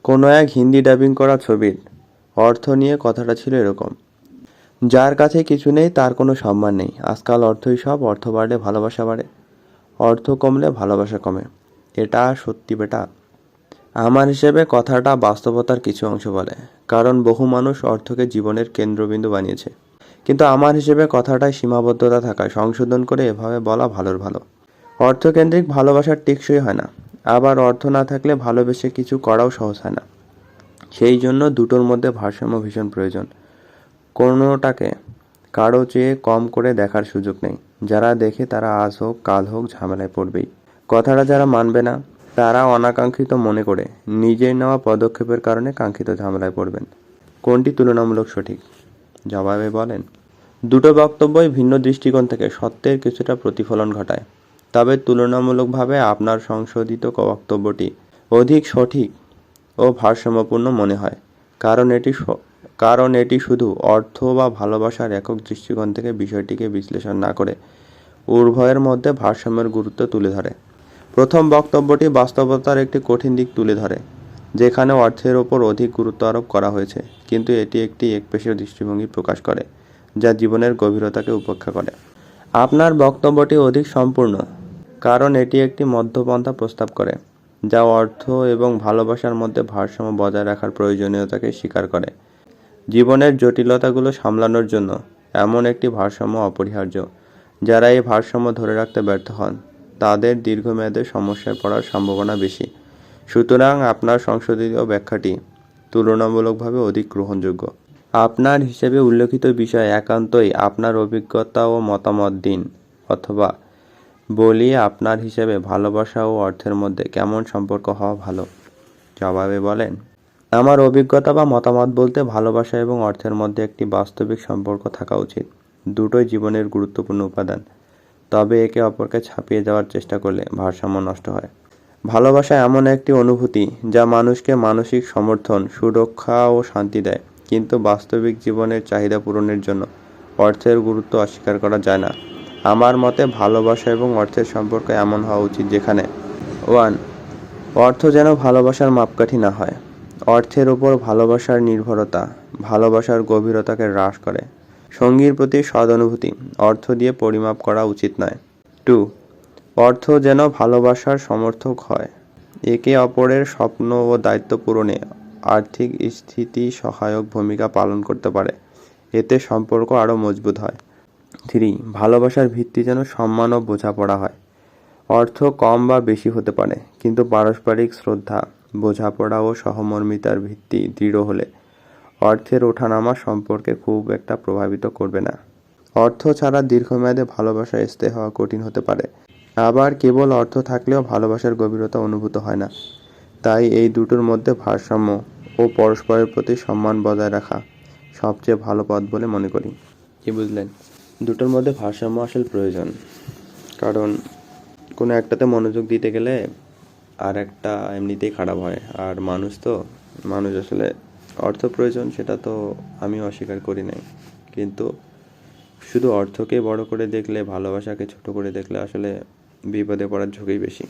কোনো এক হিন্দি ডাবিং করা ছবির অর্থ নিয়ে কথাটা ছিল এরকম: যার কাছে কিছু নেই তার কোনো সম্মান নেই, আজকাল অর্থই সব, অর্থ বাড়লে ভালোবাসা বাড়ে, অর্থ কমলে ভালোবাসা কমে। এটা সত্যি বেটা। আমার হিসেবে কথাটা বাস্তবতার কিছু অংশ বলে, কারণ বহু মানুষ অর্থকে জীবনের কেন্দ্রবিন্দু বানিয়েছে। কিন্তু আমার হিসেবে কথাটায় সীমাবদ্ধতা থাকায় সংশোধন করে এভাবে বলা ভালোর ভালো: অর্থকেন্দ্রিক ভালোবাসার টেকসই হয় না, আবার অর্থ না থাকলে ভালোবেসে কিছু করাও সহজ হয় না। সেই জন্য দুটোর মধ্যে ভারসাম্য ভীষণ প্রয়োজন। কোনোটাকে কারো চেয়ে কম করে দেখার সুযোগ নেই। যারা দেখে তারা আজ হোক কাল হোক ঝামেলায় পড়বেই। কথাটা যারা মানবে না তারা অনাকাঙ্ক্ষিত মনে করে নিজের নেওয়া পদক্ষেপের কারণে কাঙ্ক্ষিত ঝামেলায় পড়বেন। কোনটি তুলনামূলক সঠিক? জবাবে বলেন। দুটো বক্তব্যই ভিন্ন দৃষ্টিকোণ থেকে সত্যের কিছুটা প্রতিফলন ঘটায়, তবে তুলনামূলকভাবে আপনার সংশোধিত বক্তব্যটি অধিক সঠিক ও ভারসাম্যপূর্ণ মনে হয়, কারণ এটি শুধু অর্থ বা ভালোবাসার একক দৃষ্টিকোণ থেকে বিষয়টিকে বিশ্লেষণ না করে উভয়ের মধ্যে ভারসাম্যের গুরুত্ব তুলে ধরে। প্রথম বক্তব্যটি বাস্তবতার একটি কঠিন দিক তুলে ধরে, যেখানে অর্থের ওপর অধিক গুরুত্ব আরোপ করা হয়েছে, কিন্তু এটি একটি একপেশে দৃষ্টিভঙ্গি প্রকাশ করে যা জীবনের গভীরতাকে উপেক্ষা করে। আপনার বক্তব্যটি অধিক সম্পূর্ণ, কারণ এটি একটি মধ্যপন্থা প্রস্তাব করে, যা অর্থ এবং ভালোবাসার মধ্যে ভারসাম্য বজায় রাখার প্রয়োজনীয়তাকে স্বীকার করে। জীবনের জটিলতাগুলো সামলানোর জন্য এমন একটি ভারসাম্য অপরিহার্য। যারা এই ভারসাম্য ধরে রাখতে ব্যর্থ হন তাদের দীর্ঘমেয়াদে সমস্যায় পড়ার সম্ভাবনা বেশি। সুতরাং আপনার সংশোধিত ব্যাখ্যাটি তুলনামূলকভাবে অধিক গ্রহণযোগ্য। আপনার হিসেবে উল্লেখিত বিষয় একান্তই আপনার অভিজ্ঞতা ও মতামত দিন, অথবা বলি আপনার হিসেবে ভালোবাসা ও অর্থের মধ্যে কেমন সম্পর্ক হওয়া ভালো? জবাবে বলেন, আমার অভিজ্ঞতা বা মতামত বলতে ভালোবাসা এবং অর্থের মধ্যে একটি বাস্তবিক সম্পর্ক থাকা উচিত। দুটোই জীবনের গুরুত্বপূর্ণ উপাদান, তবে একে অপরকে ছাপিয়ে যাওয়ার চেষ্টা করলে ভারসাম্য নষ্ট হয়। ভালোবাসা এমন একটি অনুভূতি যা মানুষকে মানসিক সমর্থন, সুরক্ষা ও শান্তি দেয়, কিন্তু বাস্তবিক জীবনের চাহিদা পূরণের জন্য অর্থের গুরুত্ব অস্বীকার করা যায় না। আমার মতে ভালোবাসা এবং অর্থের সম্পর্ক এমন হওয়া উচিত যেখানে 1. অর্থ যেন ভালোবাসার মাপকাঠি না হয়। অর্থের উপর ভালোবাসার নির্ভরতা ভালোবাসার গভীরতাকে হ্রাস করে। সঙ্গীর প্রতি সদ অনুভূতি অর্থ দিয়ে পরিমাপ করা উচিত নয়। 2. অর্থ যেন ভালোবাসার সমর্থক হয়, একে অপরের স্বপ্ন ও দায়িত্ব পূরণে আর্থিক স্থিতি সহায়ক ভূমিকা পালন করতে পারে, এতে সম্পর্ক আরও মজবুত হয়। 3. ভালোবাসার ভিত্তি যেন সম্মান ও বোঝাপড়া হয়। অর্থ কম বা বেশি হতে পারে, কিন্তু পারস্পরিক শ্রদ্ধা, বোঝাপড়া ও সহমর্মিতার ভিত্তি দৃঢ় হলে অর্থের ওঠানামা সম্পর্কে খুব একটা প্রভাবিত করবে না। অর্থ ছাড়া দীর্ঘমেয়াদে ভালোবাসা স্থায়ী হওয়া কঠিন হতে পারে, আবার কেবল অর্থ থাকলেও ভালোবাসার গভীরতা অনুভূত হয় না। তাই এই দুটোর মধ্যে ভারসাম্য ও পরস্পরের প্রতি সম্মান বজায় রাখা সবচেয়ে ভালো পথ বলে মনে করি। কি বুঝলেন? দুটোর মধ্যে ভারসাম্য আসলে প্রয়োজন, কারণ কোনো একটাতে মনোযোগ দিতে গেলে আর একটা এমনিতেই খারাপ হয়। আর মানুষ আসলে অর্থ প্রয়োজন, সেটা তো আমি অস্বীকার করি নাই, কিন্তু শুধু অর্থকে বড় করে দেখলে, ভালোবাসাকে ছোট করে দেখলে আসলে বিপদে পড়ার ঝুঁকি বেশি।